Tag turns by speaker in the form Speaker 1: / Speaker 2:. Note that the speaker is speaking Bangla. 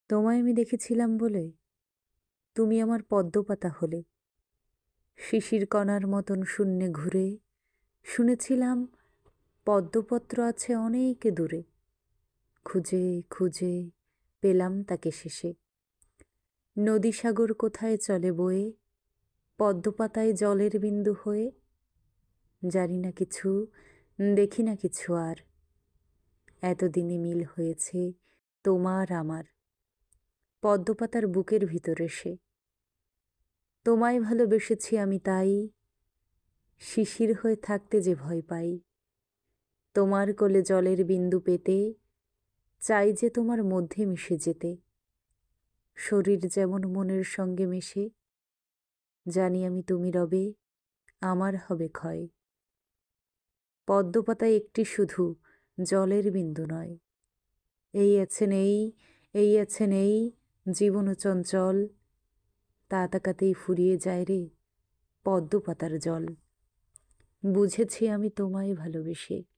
Speaker 1: তোমায় আমি দেখেছিলাম বলে তুমি আমার পদ্মপাতা হলে। শিশির কণার মতন শূন্যে ঘুরে শুনেছিলাম পদ্মপত্র আছে অনেক দূরে। খুঁজে খুঁজে পেলাম তাকে শেষে। নদী সাগর কোথায় চলে বয়ে, পদ্মপাতায় জলের বিন্দু হয়ে। জানি না কিছু, দেখি না কিছু আর, এতদিনে মিল হয়েছে তোমার আমার পদ্মপাতার বুকের ভিতরে সে। তোমায় ভালোবেসেছি আমি তাই, শিশির হয়ে থাকতে যে ভয় পাই। তোমার কোলে জলের বিন্দু পেতে চাই যে তোমার মধ্যে মিশে যেতে। শরীর যেমন মনের সঙ্গে মেশে, জানি আমি তুমি রবে, আমার হবে ক্ষয়। পদ্মপাতায় একটি শুধু জলের বিন্দু নয়। এই আছেন এই, এই আছেন এই, জীবন চঞ্চল, তা তাকাতেই ফুরিয়ে যায় রে পদ্মপাতার জল। বুঝেছি আমি তোমায় ভালোবেসে।